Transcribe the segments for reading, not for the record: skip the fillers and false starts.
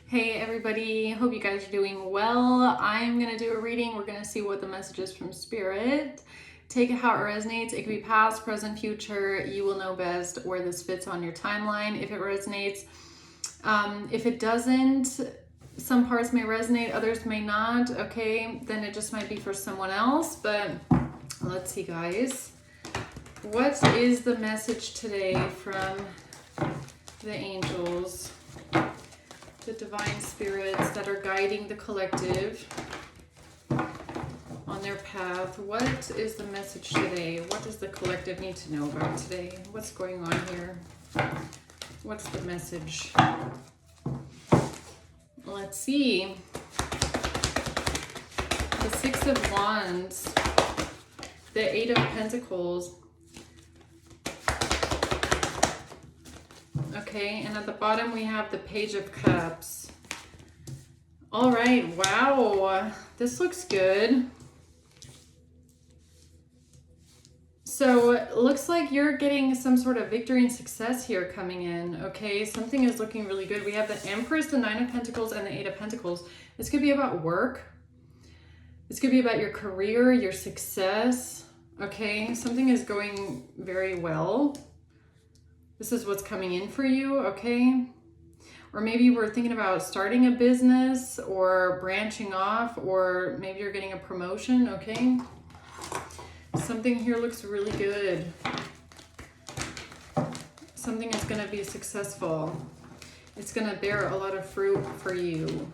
Hey everybody, hope you guys are doing well. I'm going to do a reading. We're going to see what the message is from Spirit. Take it how it resonates. It could be past, present, future. You will know best where this fits on your timeline if it resonates. If it doesn't, some parts may resonate, others may not. Okay, then it just might be for someone else. But let's see, guys. What is the message today from the angels? The divine spirits that are guiding the collective on their path. What is the message today? What does the collective need to know about today? What's going on here? What's the message? Let's see. The Six of Wands, the Eight of Pentacles. Okay, and at the bottom we have the Page of Cups. All right, wow, this looks good. So it looks like you're getting some sort of victory and success here coming in, okay? Something is looking really good. We have the Empress, the Nine of Pentacles, and the Eight of Pentacles. This could be about work. This could be about your career, your success, okay? Something is going very well. This is what's coming in for you, okay? Or maybe you were thinking about starting a business or branching off, or maybe you're getting a promotion, okay? Something here looks really good. Something is going to be successful. It's going to bear a lot of fruit for you.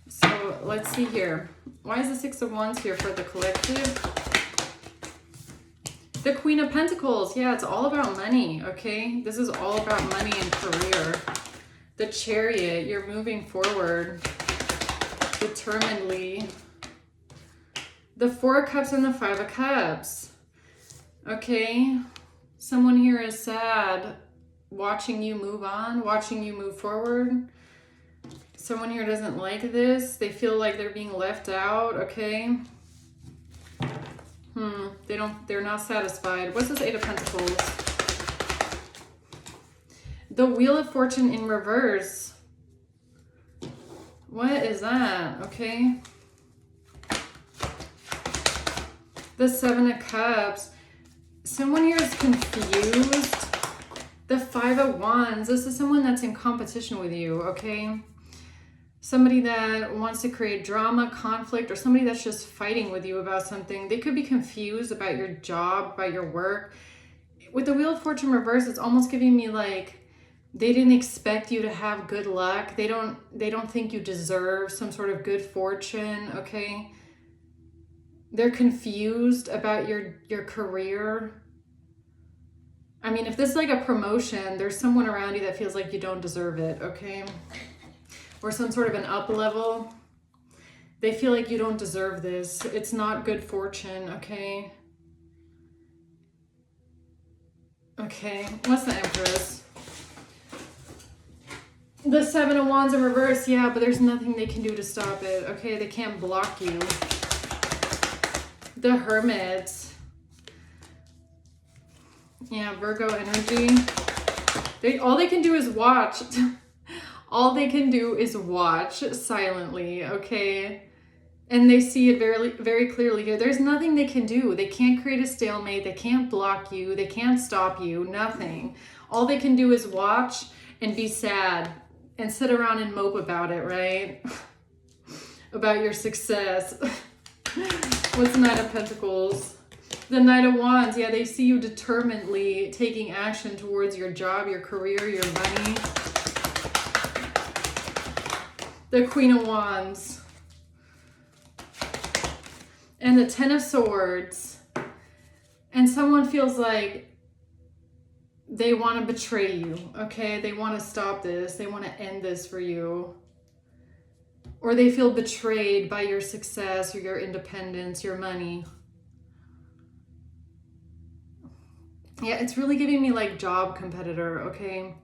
So let's see here. Why is the Six of Wands here for the collective? The Queen of Pentacles. Yeah, it's all about money, okay? This is all about money and career. The Chariot. You're moving forward determinedly. The Four of Cups and the Five of Cups. Okay? Someone here is sad watching you move on, watching you move forward. Someone here doesn't like this. They feel like they're being left out, okay? They're not satisfied. What's this Eight of Pentacles? The Wheel of Fortune in reverse. What is that? Okay. The Seven of Cups. Someone here is confused. The Five of Wands. This is someone that's in competition with you, okay? Somebody that wants to create drama, conflict, or somebody that's just fighting with you about something. They could be confused about your job, about your work. With the Wheel of Fortune reverse, it's almost giving me like they didn't expect you to have good luck. They don't think you deserve some sort of good fortune, okay? They're confused about your career. I mean, if this is like a promotion, there's someone around you that feels like you don't deserve it, okay? Or some sort of an up level. They feel like you don't deserve this. It's not good fortune, okay? Okay, what's the Empress? The Seven of Wands in reverse, yeah, but there's nothing they can do to stop it, okay? They can't block you. The Hermit. Yeah, Virgo energy. All they can do is watch. All they can do is watch silently, okay? And they see it very, very clearly here. There's nothing they can do. They can't create a stalemate. They can't block you. They can't stop you. Nothing. All they can do is watch and be sad and sit around and mope about it, right? About your success. What's the Knight of Pentacles? The Knight of Wands. Yeah, they see you determinedly taking action towards your job, your career, your money. The Queen of Wands. And the Ten of Swords. And someone feels like they want to betray you, okay? They want to stop this. They want to end this for you. Or they feel betrayed by your success or your independence, your money. Yeah, it's really giving me like job competitor, okay?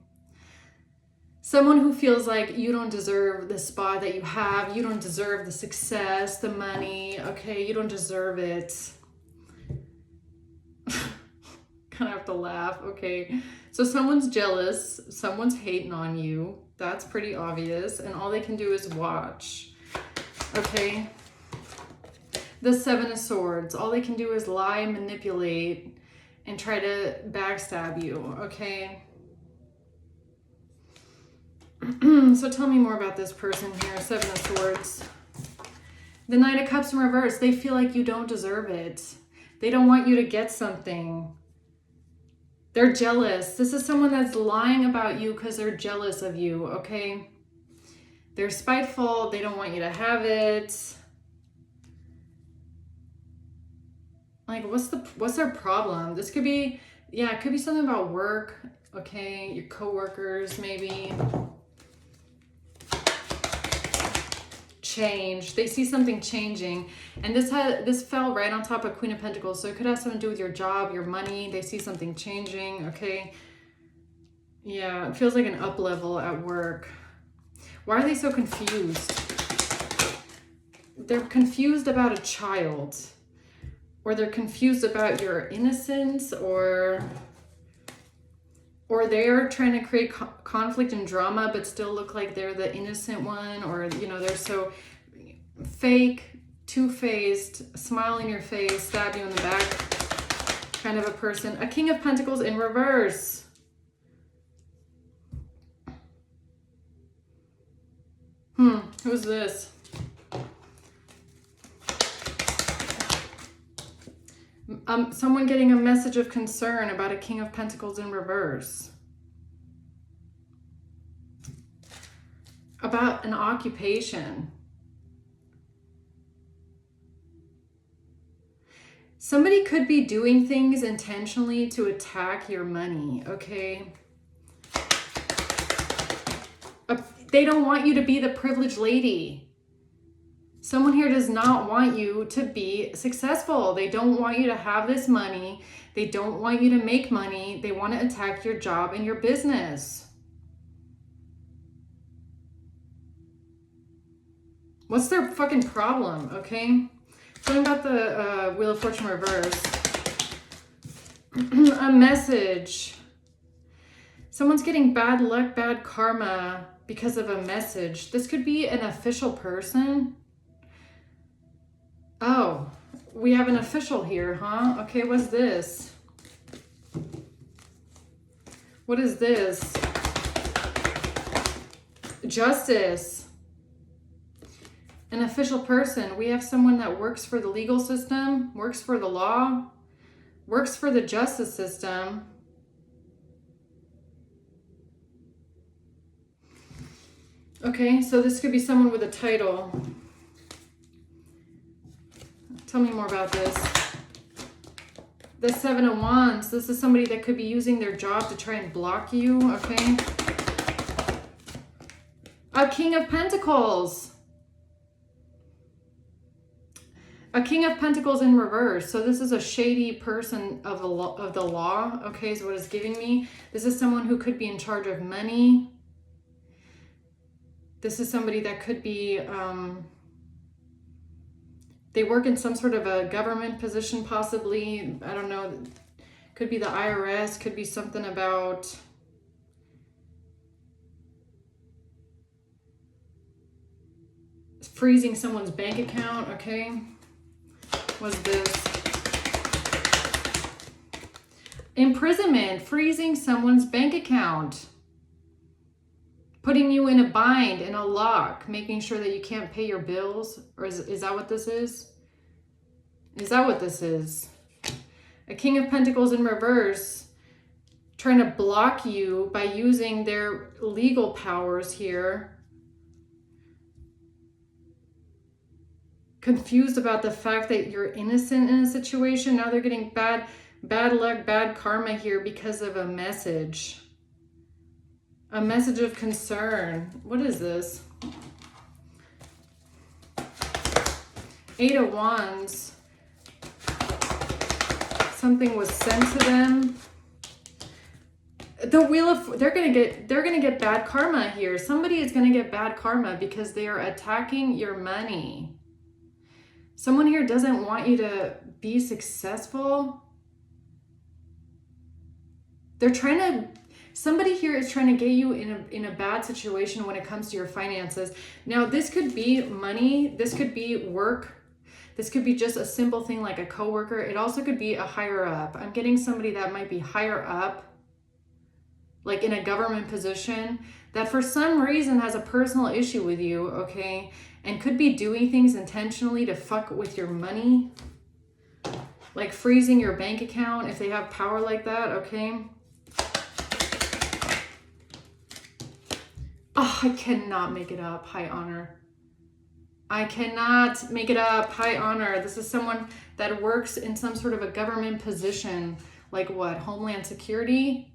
Someone who feels like you don't deserve the spot that you have. You don't deserve the success, the money, okay? You don't deserve it. Kind of have to laugh, okay? So someone's jealous. Someone's hating on you. That's pretty obvious. And all they can do is watch. Okay. The Seven of Swords. All they can do is lie, manipulate, and try to backstab you. Okay. So tell me more about this person here. Seven of Swords. The Knight of Cups in reverse. They feel like you don't deserve it. They don't want you to get something. They're jealous. This is someone that's lying about you because they're jealous of you, okay? They're spiteful. They don't want you to have it. Like, what's their problem? This could be, yeah, it could be something about work, okay? Your coworkers, maybe. Change. They see something changing, and this fell right on top of Queen of Pentacles, so it could have something to do with your job, your money. They see something changing. Okay, yeah, it feels like an up level at work. Why are they so confused? They're confused about a child, or they're confused about your innocence, or they're trying to create conflict and drama but still look like they're the innocent one, or, you know, they're so fake, two-faced, smile in your face, stab you in the back kind of a person. A King of Pentacles in reverse. Who's this? Someone getting a message of concern about a King of Pentacles in reverse. About an occupation. Somebody could be doing things intentionally to attack your money, okay? They don't want you to be the privileged lady. Someone here does not want you to be successful. They don't want you to have this money. They don't want you to make money. They want to attack your job and your business. What's their fucking problem, okay? Something about the Wheel of Fortune reverse. A message. Someone's getting bad luck, bad karma because of a message. This could be an official person. Oh, we have an official here, huh? Okay, what's this? What is this? Justice. An official person. We have someone that works for the legal system, works for the law, works for the justice system. Okay, so this could be someone with a title. Tell me more about this. The Seven of Wands. This is somebody that could be using their job to try and block you, okay? A King of Pentacles. A King of Pentacles in reverse. So this is a shady person of the law, okay, is what it's giving me. This is someone who could be in charge of money. This is somebody that could be... they work in some sort of a government position, possibly. I don't know. Could be the IRS. Could be something about... freezing someone's bank account, okay? What's this? Imprisonment. Freezing someone's bank account. Putting you in a bind, in a lock, making sure that you can't pay your bills. Or is that what this is? Is that what this is? A King of Pentacles in reverse, trying to block you by using their legal powers here. Confused about the fact that you're innocent in a situation. Now they're getting bad luck, bad karma here because of a message. A message of concern. What is this? Eight of Wands. Something was sent to them. The Wheel of... They're gonna get bad karma here. Somebody is gonna get bad karma because they are attacking your money. Someone here doesn't want you to be successful. They're trying to Somebody here is trying to get you in a bad situation when it comes to your finances. Now, this could be money. This could be work. This could be just a simple thing like a coworker. It also could be a higher up. I'm getting somebody that might be higher up, like in a government position, that for some reason has a personal issue with you, okay? And could be doing things intentionally to fuck with your money. Like freezing your bank account if they have power like that, okay? Oh, I cannot make it up. High honor. I cannot make it up. High honor. This is someone that works in some sort of a government position. Like what? Homeland Security?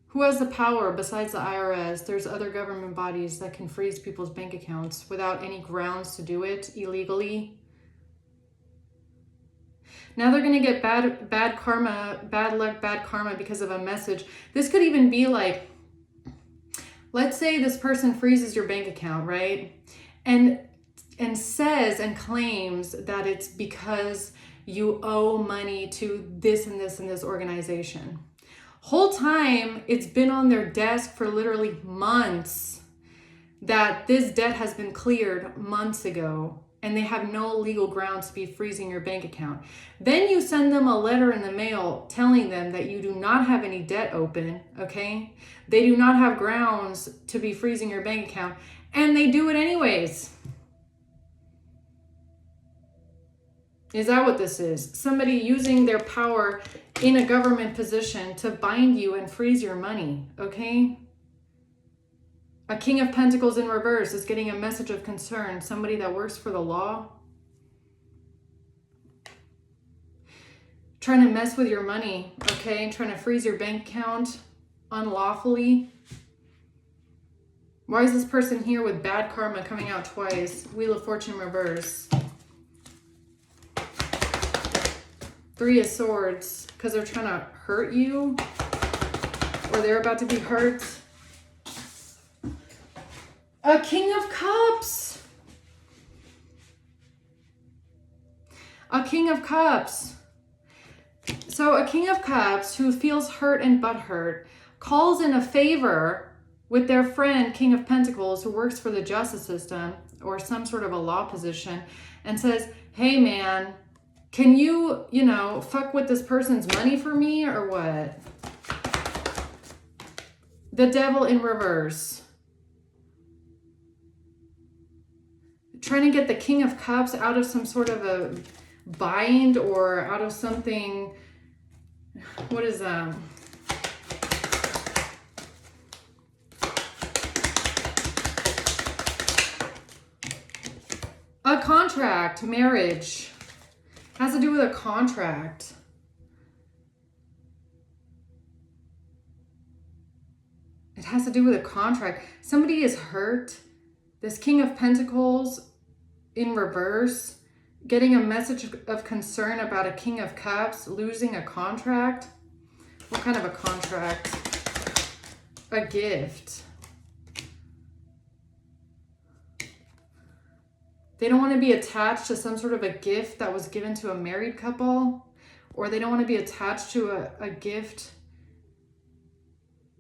Who has the power besides the IRS? There's other government bodies that can freeze people's bank accounts without any grounds to do it illegally. Now they're going to get bad karma, bad luck, bad karma because of a message. This could even be like, let's say this person freezes your bank account, right? And says and claims that it's because you owe money to this and this and this organization. Whole time it's been on their desk for literally months that this debt has been cleared months ago, and they have no legal grounds to be freezing your bank account. Then you send them a letter in the mail telling them that you do not have any debt open, okay? They do not have grounds to be freezing your bank account, and they do it anyways. Is that what this is? Somebody using their power in a government position to bind you and freeze your money, okay? A King of Pentacles in reverse is getting a message of concern. Somebody that works for the law. Trying to mess with your money, okay? Trying to freeze your bank account unlawfully. Why is this person here with bad karma coming out twice? Wheel of Fortune reverse. 3 of Swords, because they're trying to hurt you, or they're about to be hurt. A King of Cups. A King of Cups. So a King of Cups who feels hurt and butthurt calls in a favor with their friend King of Pentacles who works for the justice system or some sort of a law position and says, hey man, can you, fuck with this person's money for me or what? The Devil in reverse. Trying to get the King of Cups out of some sort of a bind or out of something. What is that? A contract, marriage. Has to do with a contract. It has to do with a contract. Somebody is hurt. This King of Pentacles in reverse, getting a message of concern about a King of Cups losing a contract. What kind of a contract? A gift. They don't want to be attached to some sort of a gift that was given to a married couple, or they don't want to be attached to a gift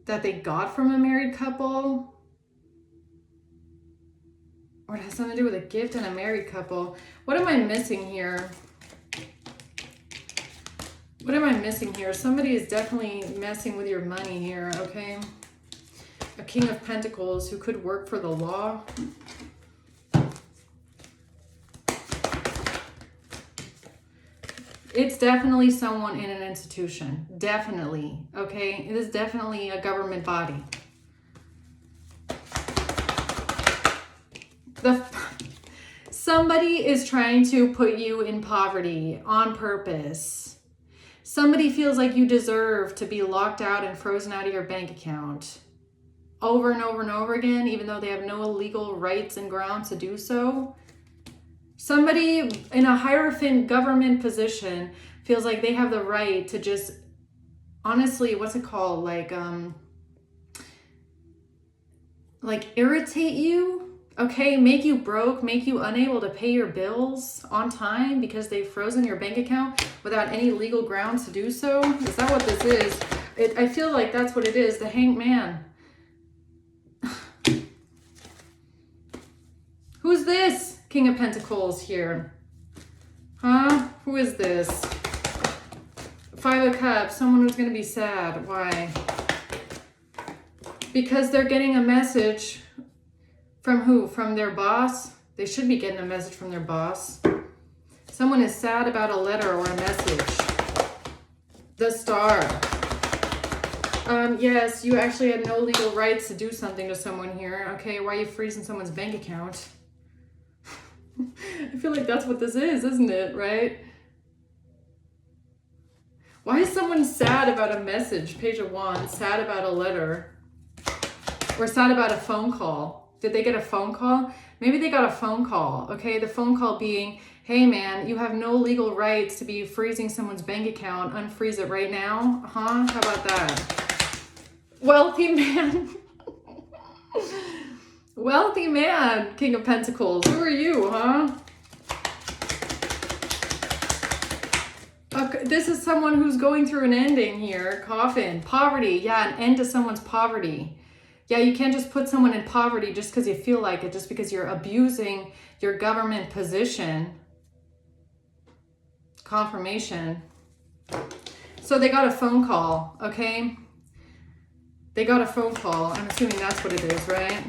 that they got from a married couple, or it has something to do with a gift and a married couple. What am I missing here? What am I missing here? Somebody is definitely messing with your money here, okay? A King of Pentacles who could work for the law. It's definitely someone in an institution. Definitely, okay? It is definitely a government body. Somebody is trying to put you in poverty on purpose. Somebody feels like you deserve to be locked out and frozen out of your bank account over and over and over again, even though they have no legal rights and grounds to do so. Somebody in a hierophant government position feels like they have the right to just, honestly, what's it called? Like irritate you, okay? Make you broke, make you unable to pay your bills on time because they've frozen your bank account without any legal grounds to do so. Is that what this is? I feel like that's what it is. The Hanged Man. Who's this? King of Pentacles here. Huh? Who is this? Five of Cups. Someone who's going to be sad. Why? Because they're getting a message from who? From their boss? They should be getting a message from their boss. Someone is sad about a letter or a message. The Star. Yes, you actually had no legal rights to do something to someone here. Okay, why are you freezing someone's bank account? I feel like that's what this is, isn't it? Right? Why is someone sad about a message? Page of Wands, sad about a letter. Or sad about a phone call. Did they get a phone call? Maybe they got a phone call, okay? The phone call being, hey man, you have no legal rights to be freezing someone's bank account. Unfreeze it right now. Huh? How about that? Wealthy man. Wealthy man, King of Pentacles. Who are you, huh? Okay, this is someone who's going through an ending here. Coffin. Poverty. Yeah, an end to someone's poverty. Yeah, you can't just put someone in poverty just because you feel like it, just because you're abusing your government position. Confirmation. So they got a phone call, okay? They got a phone call. I'm assuming that's what it is, right?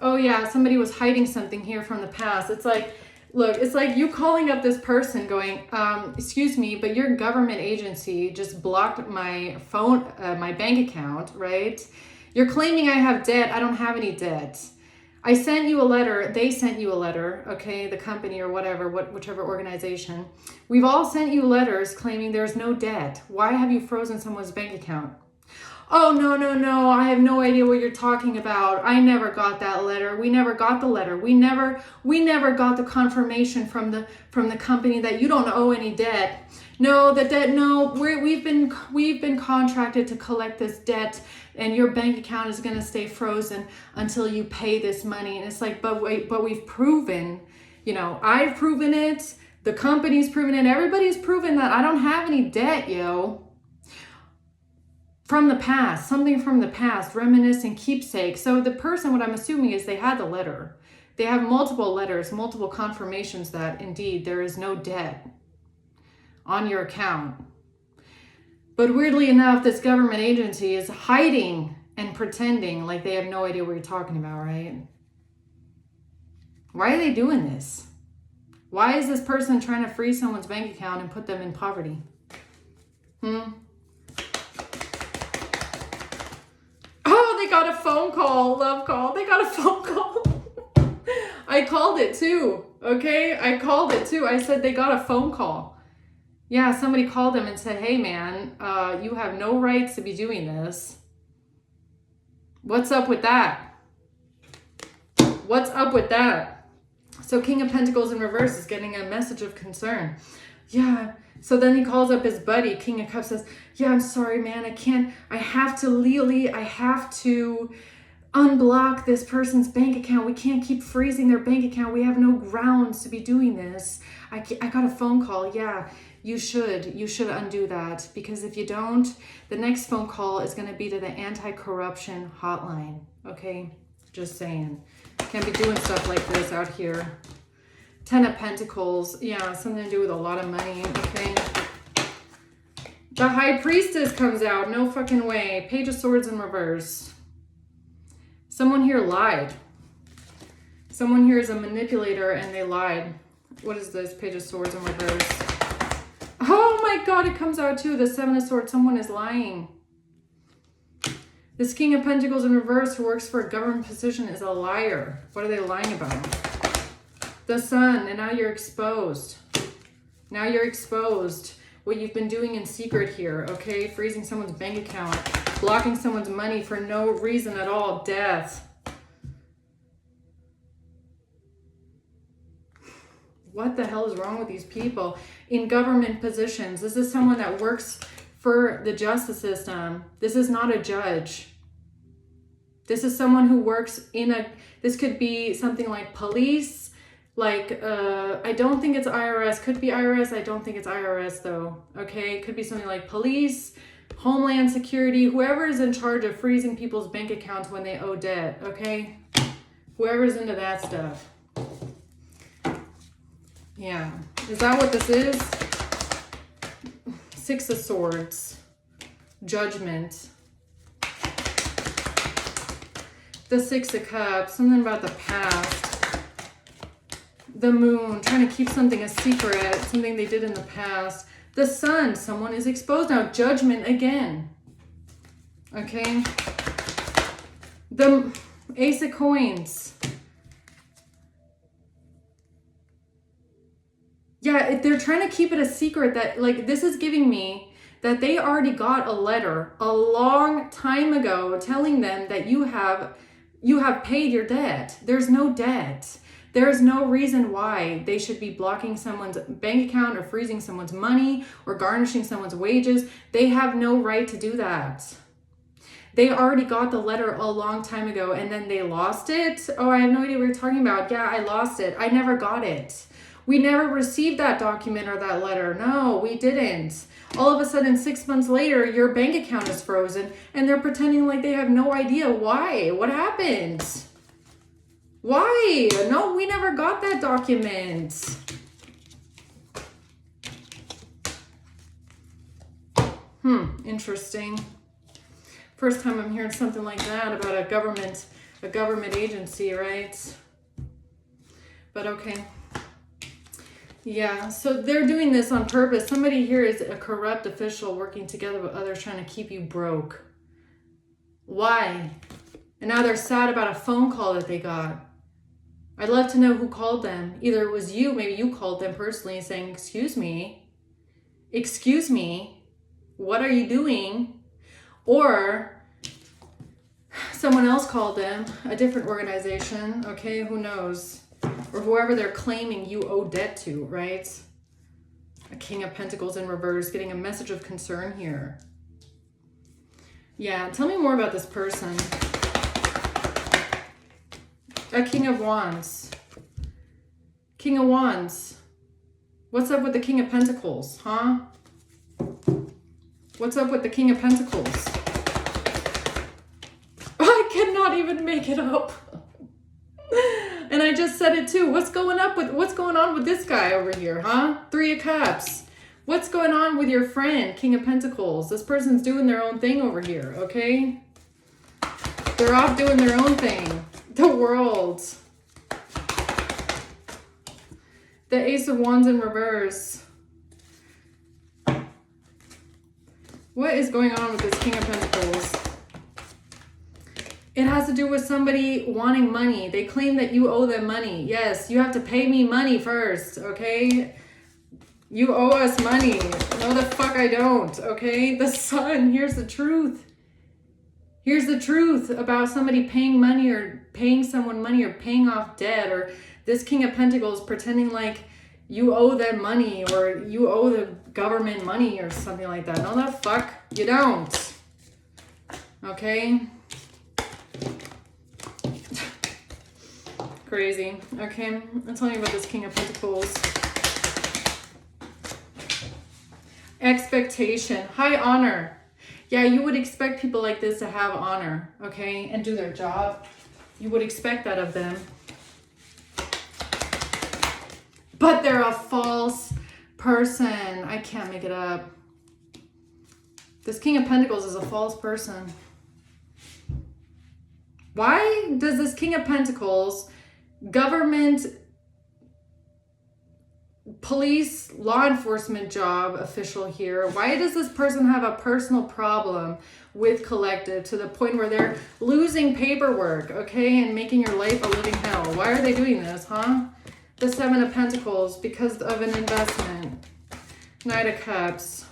Oh yeah, somebody was hiding something here from the past. It's like, look, it's like you calling up this person going, excuse me, but your government agency just blocked my phone, my bank account, right? You're claiming I have debt. I don't have any debt. I sent you a letter. They sent you a letter, okay? The company or whatever, whichever organization. We've all sent you letters claiming there's no debt. Why have you frozen someone's bank account? Oh, no. I have no idea what you're talking about. I never got that letter. We never got the letter. We never got the confirmation from the company that you don't owe any debt. No, the debt, no, we've been contracted to collect this debt and your bank account is going to stay frozen until you pay this money. And it's like, but wait, but we've proven, you know, I've proven it. The company's proven it. Everybody's proven that I don't have any debt, yo. From the past, something from the past, reminiscing, keepsake. So the person, what I'm assuming is they had the letter. They have multiple letters, multiple confirmations that indeed there is no debt on your account. But weirdly enough, this government agency is hiding and pretending like they have no idea what you're talking about, right? Why are they doing this? Why is this person trying to freeze someone's bank account and put them in poverty? They got a phone call, love call. They got a phone call. I called it too, okay? I called it too. I said they got a phone call. Yeah, somebody called them and said, hey man, you have no rights to be doing this. What's up with that? What's up with that? So King of Pentacles in reverse is getting a message of concern. Yeah. So then he calls up his buddy, King of Cups, says, yeah, I'm sorry, man. I have to unblock this person's bank account. We can't keep freezing their bank account. We have no grounds to be doing this. I got a phone call. Yeah, you should undo that, because if you don't, the next phone call is going to be to the anti-corruption hotline. Okay. Just saying. Can't be doing stuff like this out here. 10 of Pentacles. Yeah, something to do with a lot of money. Okay. The High Priestess comes out. No fucking way. Page of Swords in reverse. Someone here lied. Someone here is a manipulator and they lied. What is this? Page of Swords in reverse. Oh my God, it comes out too. The Seven of Swords. Someone is lying. This King of Pentacles in reverse who works for a government position is a liar. What are they lying about? The Sun, and now you're exposed. Now you're exposed. What you've been doing in secret here, okay? Freezing someone's bank account, blocking someone's money for no reason at all. Death. What the hell is wrong with these people in government positions? This is someone that works for the justice system. This is not a judge. This is someone who works in a, this could be something like police, like, I don't think it's IRS. Could be IRS. I don't think it's IRS though. Okay. Could be something like police, Homeland Security, whoever is in charge of freezing people's bank accounts when they owe debt, okay? Whoever's into that stuff. Yeah. Is that what this is? Six of Swords. Judgment. The Six of Cups. Something about the past. The Moon. Trying to keep something a secret. Something they did in the past. The Sun. Someone is exposed now. Judgment again. Okay. The Ace of Coins. Yeah, they're trying to keep it a secret that, like, this is giving me that they already got a letter a long time ago telling them that you have paid your debt. There's no debt. There's no reason why they should be blocking someone's bank account or freezing someone's money or garnishing someone's wages. They have no right to do that. They already got the letter a long time ago and then they lost it. Oh, I have no idea what you're talking about. Yeah, I lost it. I never got it. We never received that document or that letter. No, we didn't. All of a sudden, 6 months later, your bank account is frozen and they're pretending like they have no idea why. What happened? Why? No, we never got that document. Interesting. First time I'm hearing something like that about a government agency, right? But okay. Yeah, so they're doing this on purpose. Somebody here is a corrupt official working together with others trying to keep you broke. Why? And now they're sad about a phone call that they got. I'd love to know who called them. Either it was you, maybe you called them personally saying, excuse me, what are you doing? Or someone else called them, a different organization, okay, who knows? Or whoever they're claiming you owe debt to, right? A King of Pentacles in reverse, getting a message of concern here. Yeah, tell me more about this person. A King of Wands. King of Wands. What's up with the King of Pentacles, huh? What's up with the King of Pentacles? I cannot even make it up. And I just said it too. What's going on with this guy over here, huh? Three of Cups. What's going on with your friend, King of Pentacles? This person's doing their own thing over here, okay? They're off doing their own thing. The World. The Ace of Wands in reverse. What is going on with this King of Pentacles? It has to do with somebody wanting money. They claim that you owe them money. Yes, you have to pay me money first, okay? You owe us money. No, the fuck I don't, okay? The Sun, here's the truth. Here's the truth about somebody paying money or paying someone money or paying off debt, or this King of Pentacles pretending like you owe them money or you owe the government money or something like that. No, the fuck you don't. Okay? Crazy. Okay, I'll tell you about this King of Pentacles. Expectation. High honor. Yeah, you would expect people like this to have honor, okay, and do their job. You would expect that of them. But they're a false person. I can't make it up. This King of Pentacles is a false person. Why does this King of Pentacles, government, police, law enforcement job official here, why does this person have a personal problem with collective to the point where they're losing paperwork, okay, and making your life a living hell? Why are they doing this, huh? The Seven of Pentacles, because of an investment. Knight of Cups.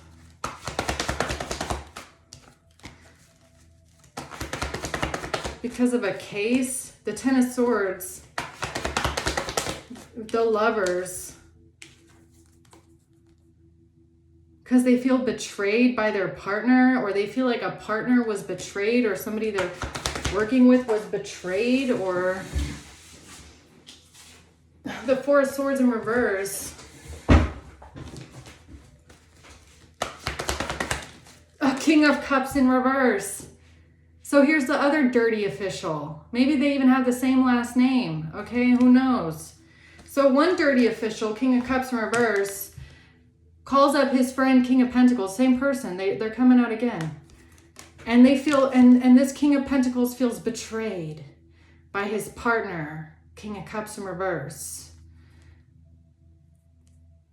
Because of a case. The Ten of Swords. The Lovers. Because they feel betrayed by their partner, or they feel like a partner was betrayed, or somebody they're working with was betrayed, or the Four of Swords in reverse. A King of Cups in reverse. So here's the other dirty official. Maybe they even have the same last name. Okay, who knows? So one dirty official, King of Cups in reverse, calls up his friend, King of Pentacles, same person. They're coming out again. And they feel, and this King of Pentacles feels betrayed by his partner, King of Cups in reverse.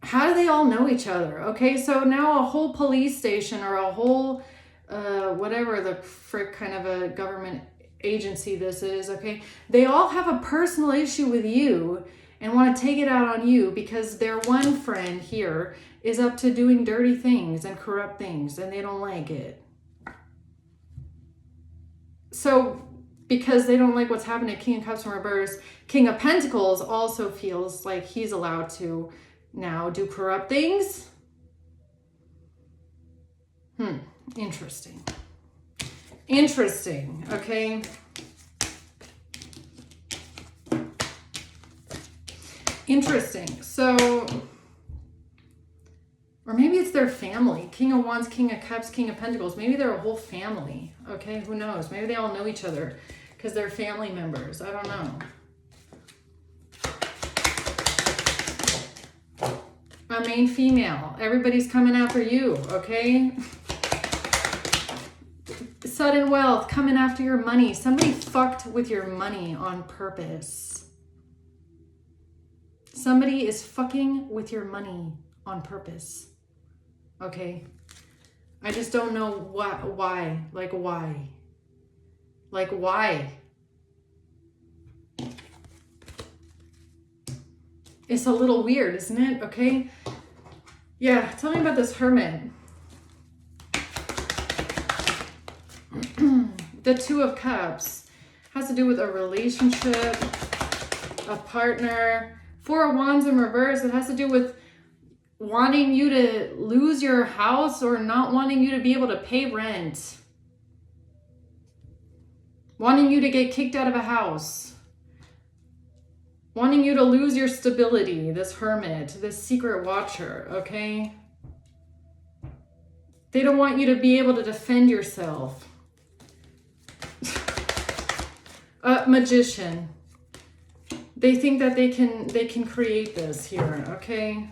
How do they all know each other? Okay, so now a whole police station or a whole, whatever the frick kind of a government agency this is, okay, they all have a personal issue with you and want to take it out on you because their one friend here is up to doing dirty things and corrupt things and they don't like it. So because they don't like what's happening to King of Cups in reverse, King of Pentacles also feels like he's allowed to now do corrupt things. Interesting. Interesting, okay? Interesting. So, or maybe it's their family. King of Wands, King of Cups, King of Pentacles. Maybe they're a whole family, okay? Who knows? Maybe they all know each other because they're family members. I don't know. A main female. Everybody's coming after you, okay? Sudden wealth, coming after your money. Somebody fucked with your money on purpose. Somebody is fucking with your money on purpose. Okay? I just don't know why. Like, why? Like, why? It's a little weird, isn't it? Okay? Yeah, tell me about this Hermit. The Two of Cups has to do with a relationship, a partner. Four of Wands in reverse, it has to do with wanting you to lose your house or not wanting you to be able to pay rent. Wanting you to get kicked out of a house. Wanting you to lose your stability, this Hermit, this secret watcher, okay? They don't want you to be able to defend yourself. Magician. They think that they can create this here, okay?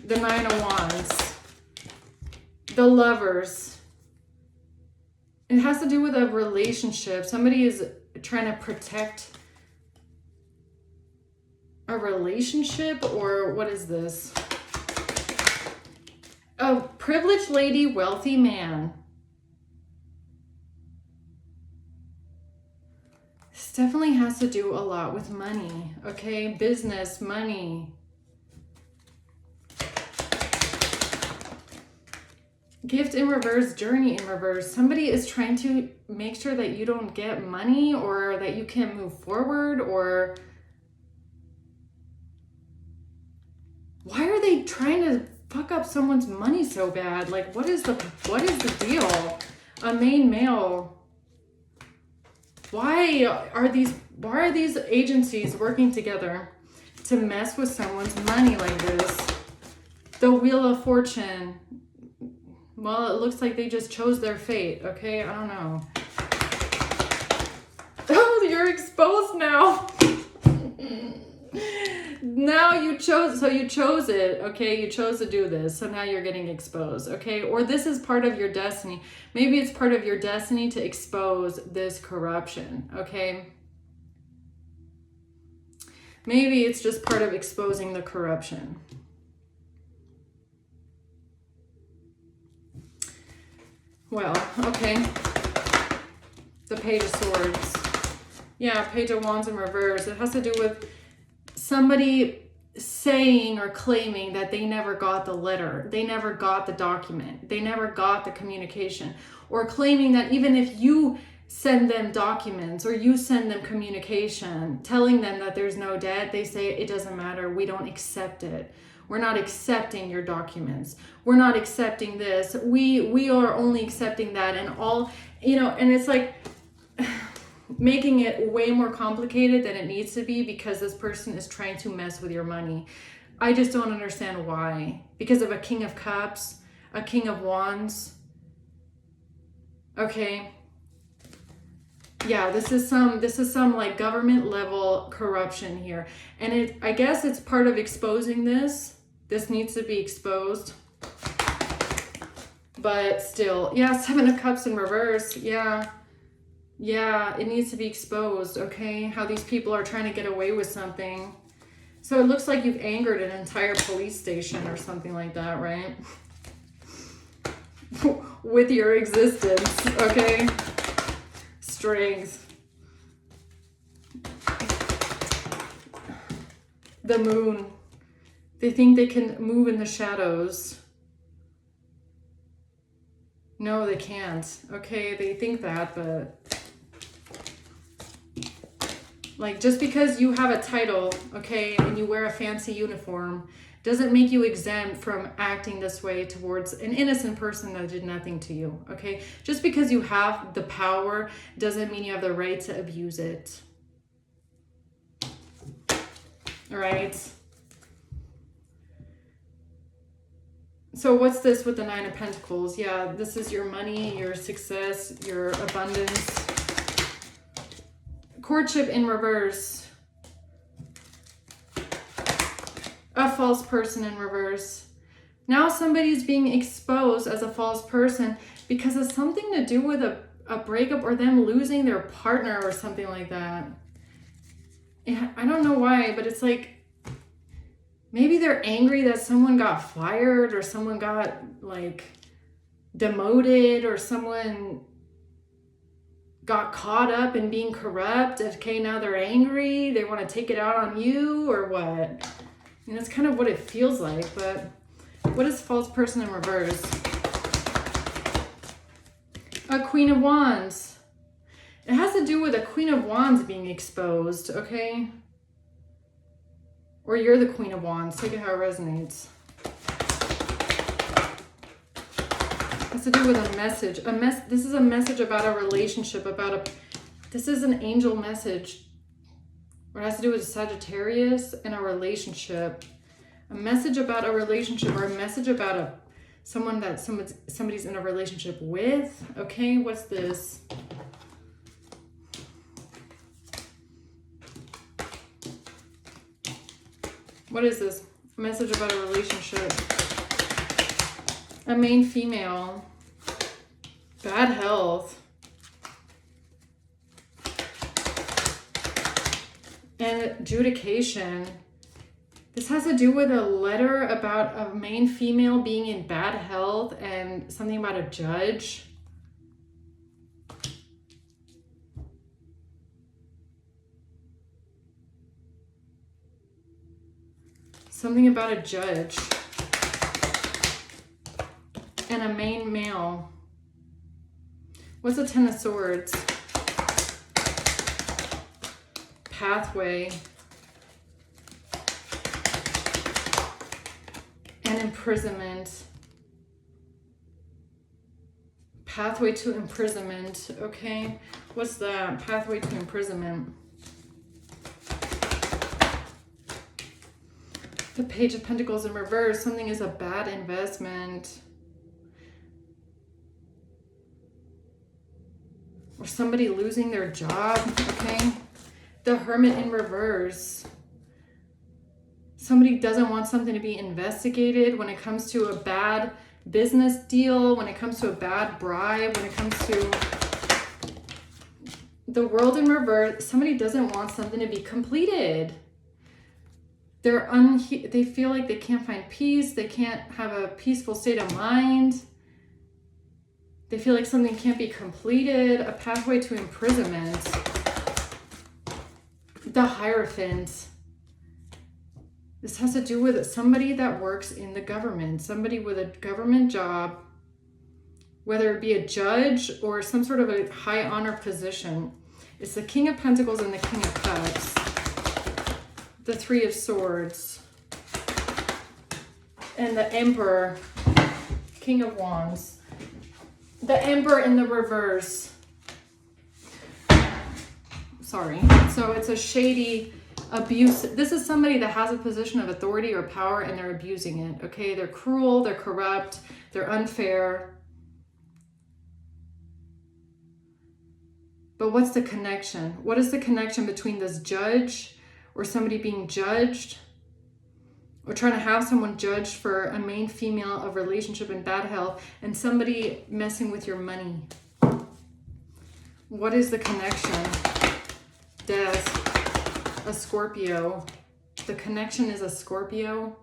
The Nine of Wands. The Lovers. It has to do with a relationship. Somebody is trying to protect a relationship, or what is this? A privileged lady, wealthy man. This definitely has to do a lot with money, okay? Business, money. Gift in reverse, journey in reverse. Somebody is trying to make sure that you don't get money or that you can't move forward, or why are they trying to fuck up someone's money so bad? Like, what is the deal? A main male. Why are these agencies working together to mess with someone's money like this? The Wheel of Fortune. Well, it looks like they just chose their fate, okay? I don't know. Oh, you're exposed now. Now you chose it, okay? You chose to do this, so now you're getting exposed, okay? Or this is part of your destiny. Maybe it's part of your destiny to expose this corruption, okay? Maybe it's just part of exposing the corruption. Well, okay. The Page of Swords. Yeah, Page of Wands in reverse. It has to do with somebody saying or claiming that they never got the letter, they never got the document, they never got the communication, or claiming that even if you send them documents or you send them communication telling them that there's no debt, they say it doesn't matter, we don't accept it. We're not accepting your documents. We're not accepting this. We are only accepting that, and all, you know, and it's like making it way more complicated than it needs to be because this person is trying to mess with your money. I just don't understand why. Because of a King of Cups, a King of Wands. Okay. Yeah, this is some like government level corruption here. And I guess it's part of exposing this. This needs to be exposed. But still, yeah, Seven of Cups in reverse. Yeah. Yeah, it needs to be exposed, okay? How these people are trying to get away with something. So it looks like you've angered an entire police station or something like that, right? With your existence, okay? Strength. The Moon. They think they can move in the shadows. No, they can't. Okay, they think that, but... Like, just because you have a title, okay, and you wear a fancy uniform, doesn't make you exempt from acting this way towards an innocent person that did nothing to you, okay? Just because you have the power doesn't mean you have the right to abuse it. All right? So what's this with the Nine of Pentacles? Yeah, this is your money, your success, your abundance. Courtship in reverse. A false person in reverse. Now somebody's being exposed as a false person because of something to do with a breakup or them losing their partner or something like that. I don't know why, but it's like maybe they're angry that someone got fired or someone got like demoted or someone got caught up in being corrupt. Okay, now they're angry. They want to take it out on you or what? And that's kind of what it feels like. But what is false person in reverse? A Queen of Wands. It has to do with a Queen of Wands being exposed, okay? Or you're the Queen of Wands. Take it how it resonates. It has to do with a message. This is a message about a relationship, this is an angel message. Or it has to do with a Sagittarius and a relationship. A message about a relationship or a message about someone that somebody's in a relationship with. Okay, what's this? What is this? A message about a relationship. A main female. Bad health. And adjudication. This has to do with a letter about a main female being in bad health and something about a judge. Something about a judge. And a main male. What's the Ten of Swords? Pathway. And imprisonment. Pathway to imprisonment. Okay. What's that? Pathway to imprisonment. The Page of Pentacles in reverse. Something is a bad investment. Or somebody losing their job. Okay. The Hermit in reverse. Somebody doesn't want something to be investigated when it comes to a bad business deal, when it comes to a bad bribe, when it comes to the World in reverse. Somebody doesn't want something to be completed. They feel like they can't find peace. They can't have a peaceful state of mind. They feel like something can't be completed. A pathway to imprisonment. The Hierophant. This has to do with somebody that works in the government, somebody with a government job, whether it be a judge or some sort of a high honor position. It's the King of Pentacles and the King of Cups. The Three of Swords. And the Emperor, King of Wands. The Emperor in the reverse. Sorry. So it's a shady abuse. This is somebody that has a position of authority or power and they're abusing it. Okay, they're cruel, they're corrupt, They're unfair. But what's the connection? What is the connection between this judge or somebody being judged or trying to have someone judged for a main female of relationship in bad health and somebody messing with your money? What is the connection? Death. A Scorpio. The connection is a Scorpio.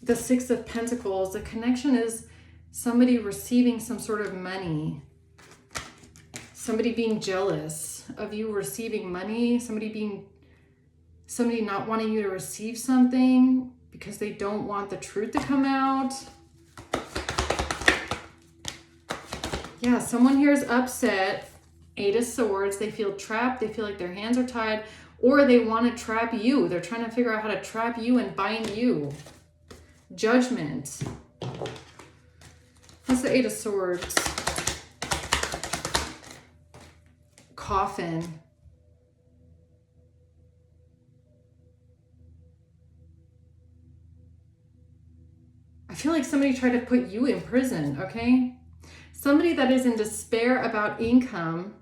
The Six of Pentacles, the connection is somebody receiving some sort of money. Somebody being jealous of you receiving money. Somebody not wanting you to receive something because they don't want the truth to come out. Yeah, someone here is upset. Eight of Swords. They feel trapped. They feel like their hands are tied. Or they want to trap you. They're trying to figure out how to trap you and bind you. Judgment. What's the Eight of Swords? Coffin. I feel like somebody tried to put you in prison, okay? Somebody that is in despair about income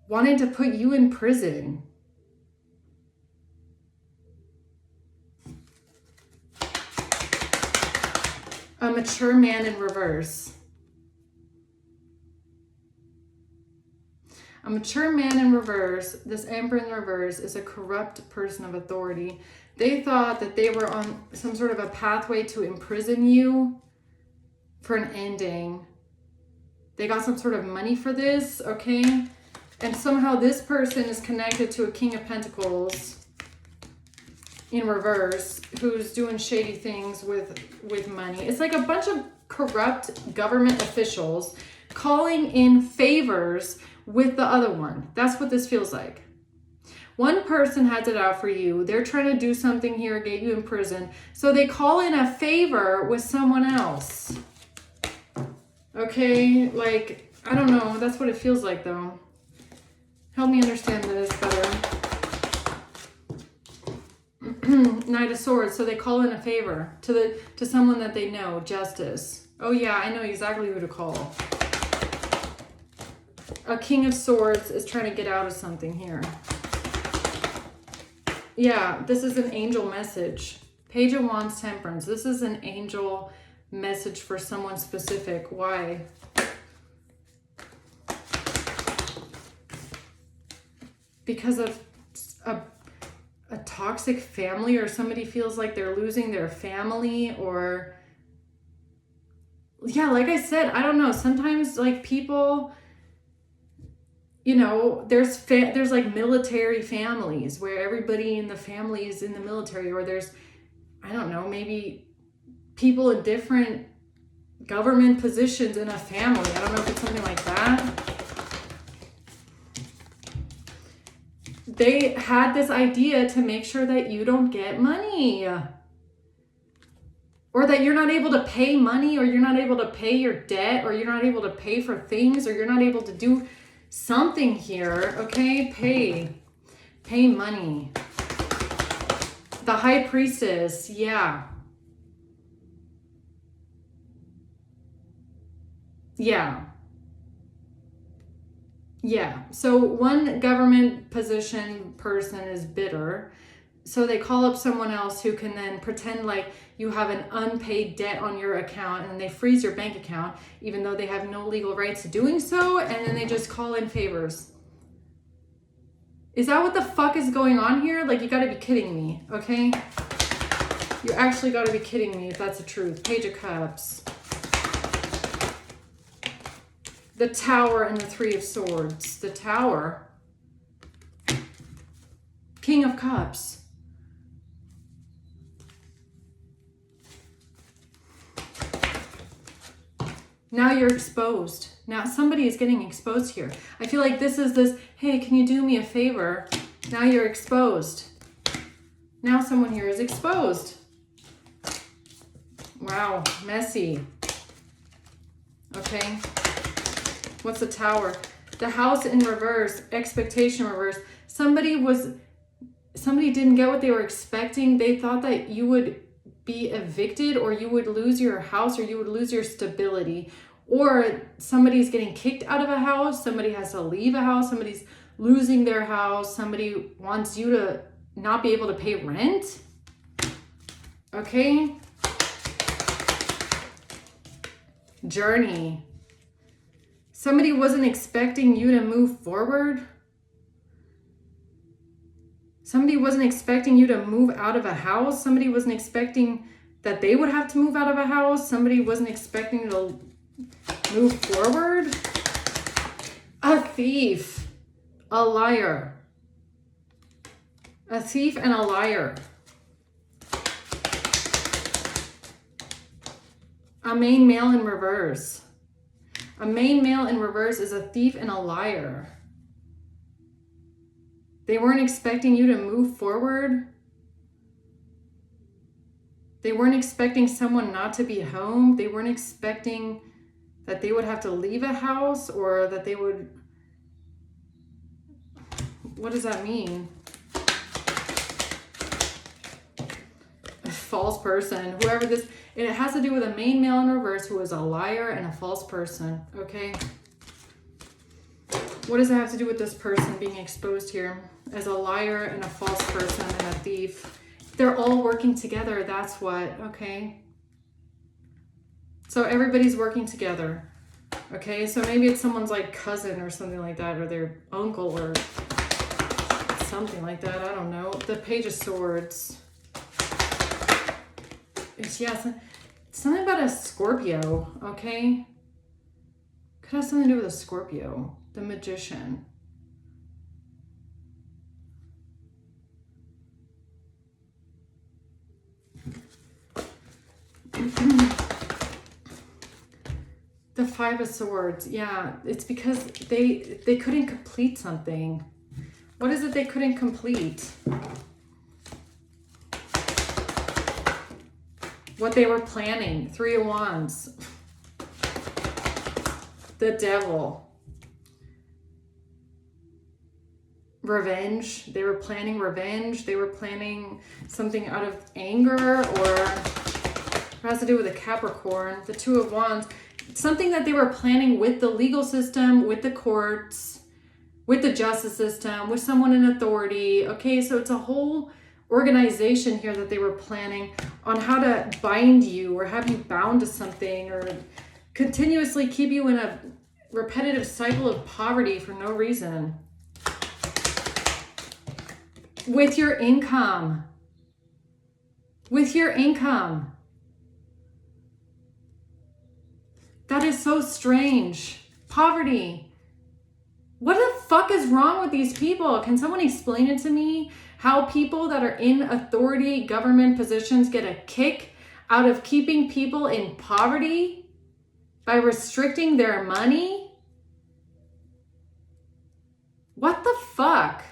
wanted to put you in prison. A mature man in reverse. A mature man in reverse, this Emperor in reverse, is a corrupt person of authority. They thought that they were on some sort of a pathway to imprison you for an ending. They got some sort of money for this, okay? And somehow this person is connected to a King of Pentacles in reverse, who's doing shady things with money. It's like a bunch of corrupt government officials calling in favors with the other one. That's what this feels like. One person has it out for you. They're trying to do something here, get you in prison. So they call in a favor with someone else. Okay, like, I don't know. That's what it feels like though. Help me understand this better. Knight of Swords. So they call in a favor to someone that they know. Justice. Oh yeah, I know exactly who to call. A King of Swords is trying to get out of something here. Yeah, this is an angel message. Page of Wands, Temperance. This is an angel message for someone specific. Why? Because of a toxic family, or somebody feels like they're losing their family, or yeah, like I said, I don't know. Sometimes like people, you know, there's like military families where everybody in the family is in the military, or there's, I don't know, maybe people in different government positions in a family. I don't know if it's something like that. They had this idea to make sure that you don't get money, or that you're not able to pay money, or you're not able to pay your debt, or you're not able to pay for things, or you're not able to do something here. Okay, pay money. The High Priestess. Yeah, so one government position person is bitter, so they call up someone else who can then pretend like you have an unpaid debt on your account, and then they freeze your bank account even though they have no legal rights to doing so, and then they just call in favors. Is that what the fuck is going on here? Like, you gotta be kidding me, okay? You actually gotta be kidding me if that's the truth. Page of Cups. The Tower and the Three of Swords. The Tower. King of Cups. Now you're exposed. Now somebody is getting exposed here. I feel like this is this, hey, can you do me a favor? Now you're exposed. Now someone here is exposed. Wow, messy. Okay. What's the Tower? The House in reverse, expectation reverse. Somebody somebody didn't get what they were expecting. They thought that you would be evicted, or you would lose your house, or you would lose your stability, or somebody's getting kicked out of a house, somebody has to leave a house, somebody's losing their house, somebody wants you to not be able to pay rent. Okay? Journey. Somebody wasn't expecting you to move forward. Somebody wasn't expecting you to move out of a house. Somebody wasn't expecting that they would have to move out of a house. Somebody wasn't expecting you to move forward. A thief. A liar. A thief and a liar. A main male in reverse. A main male in reverse is a thief and a liar. They weren't expecting you to move forward. They weren't expecting someone not to be home. They weren't expecting that they would have to leave a house, or that they would... What does that mean? A false person. Whoever this... It has to do with a main male in reverse who is a liar and a false person. Okay? What does it have to do with this person being exposed here as a liar and a false person and a thief? They're all working together. That's what. Okay? So everybody's working together. Okay? So maybe it's someone's like cousin or something like that, or their uncle or something like that. I don't know. The Page of Swords. It's, yeah, something about a Scorpio. Okay? Could have something to do with a Scorpio. The Magician. The Five of Swords. Yeah, it's because they couldn't complete something. What is it they couldn't complete? What they were planning. Three of Wands. The Devil. Revenge. They were planning revenge. They were planning something out of anger, or it has to do with a Capricorn. The Two of Wands. Something that they were planning with the legal system, with the courts, with the justice system, with someone in authority. Okay, so it's a whole organization here that they were planning on how to bind you, or have you bound to something, or continuously keep you in a repetitive cycle of poverty for no reason. With your income. With your income. That is so strange. Poverty. What the fuck is wrong with these people? Can someone explain it to me? How people that are in authority, government positions get a kick out of keeping people in poverty by restricting their money? What the fuck?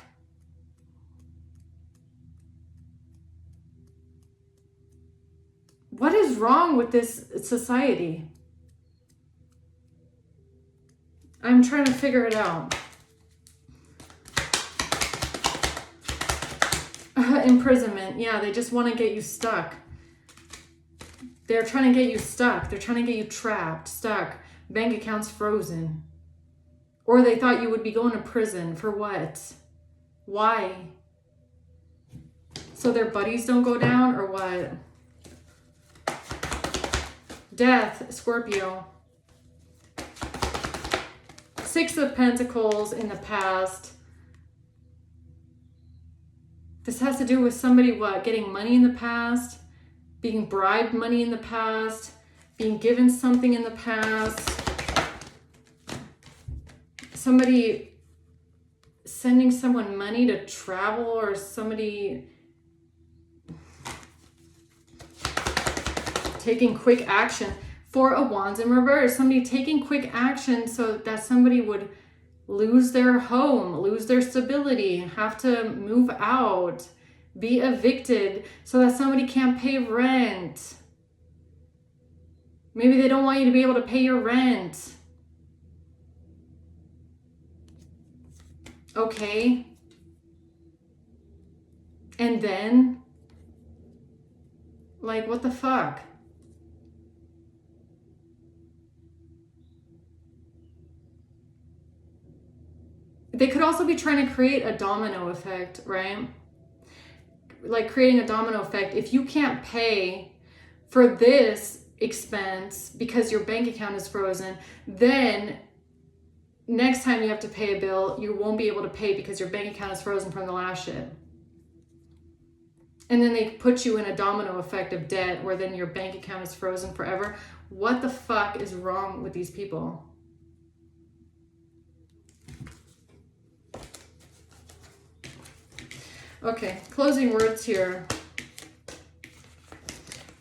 What is wrong with this society? I'm trying to figure it out. Imprisonment. Yeah, they just want to get you stuck. They're trying to get you stuck. They're trying to get you trapped, stuck. Bank accounts frozen. Or they thought you would be going to prison. For what? Why? So their buddies don't go down, or what? Death, Scorpio. Six of Pentacles in the past. This has to do with somebody, what? Getting money in the past, being bribed money in the past, being given something in the past. Somebody sending someone money to travel, or somebody taking quick action. Four of Wands in reverse. Somebody taking quick action so that somebody would lose their home, lose their stability, have to move out, be evicted so that somebody can't pay rent. Maybe they don't want you to be able to pay your rent. Okay. And then, like, what the fuck? They could also be trying to create a domino effect, right? Like creating a domino effect. If you can't pay for this expense because your bank account is frozen, then next time you have to pay a bill, you won't be able to pay because your bank account is frozen from the last shit. And then they put you in a domino effect of debt where then your bank account is frozen forever. What the fuck is wrong with these people? Okay, closing words here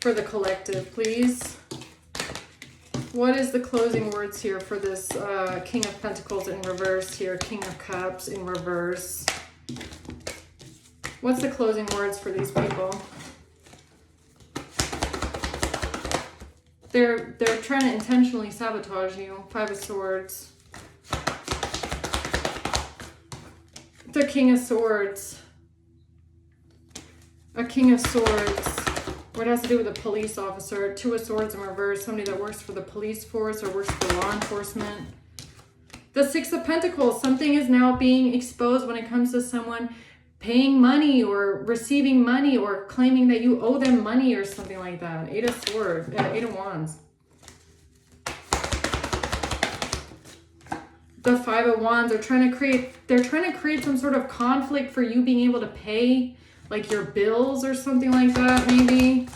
for the collective, please. What is the closing words here for this King of Pentacles in reverse here, King of Cups in reverse? What's the closing words for these people? They're trying to intentionally sabotage you. Five of Swords. The King of Swords. A King of Swords. What has to do with a police officer? Two of Swords in reverse. Somebody that works for the police force or works for law enforcement. The Six of Pentacles. Something is now being exposed when it comes to someone paying money or receiving money or claiming that you owe them money or something like that. Eight of Swords. Eight of Wands. The Five of Wands are trying to create some sort of conflict for you being able to pay like your bills or something like that, maybe.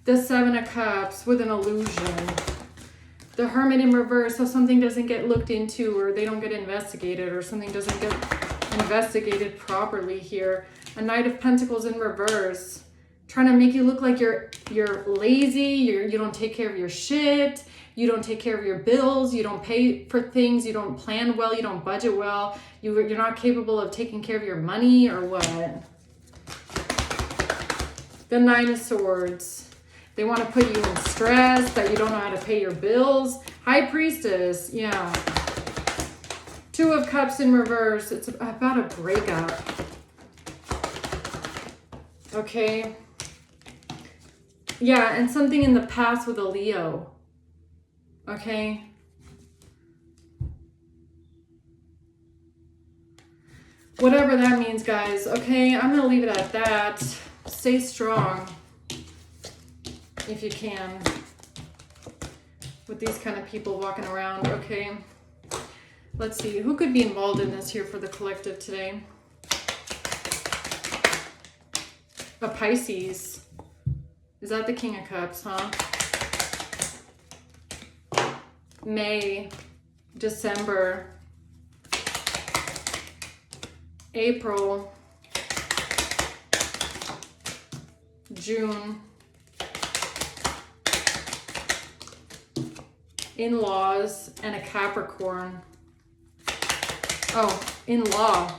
The Seven of Cups with an illusion. The Hermit in reverse, so something doesn't get looked into or they don't get investigated or something doesn't get investigated properly here. A Knight of Pentacles in reverse. Trying to make you look like you're lazy, you don't take care of your shit, you don't take care of your bills, you don't pay for things, you don't plan well, you don't budget well, you're not capable of taking care of your money or what? The Nine of Swords. They want to put you in stress, that you don't know how to pay your bills. High Priestess, yeah. Two of Cups in reverse. It's about a breakup. Okay. Yeah, and something in the past with a Leo. Okay. Whatever that means, guys. Okay, I'm going to leave it at that. Stay strong if you can with these kind of people walking around. Okay, let's see who could be involved in this here for the collective today. A Pisces. Is that the King of Cups, huh? May, December, April, June, in-laws, and a Capricorn. Oh, in-law.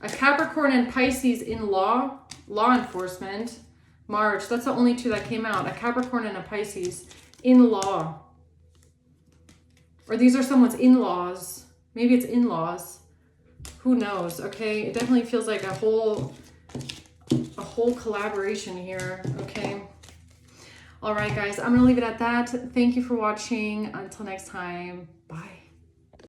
A Capricorn and Pisces in-law, law enforcement, March. That's the only two that came out. A Capricorn and a Pisces in-law. Or these are someone's in-laws. Maybe it's in-laws. Who knows? Okay, it definitely feels like a whole collaboration here. Okay. All right, guys, I'm gonna leave it at that. Thank you for watching. Until next time.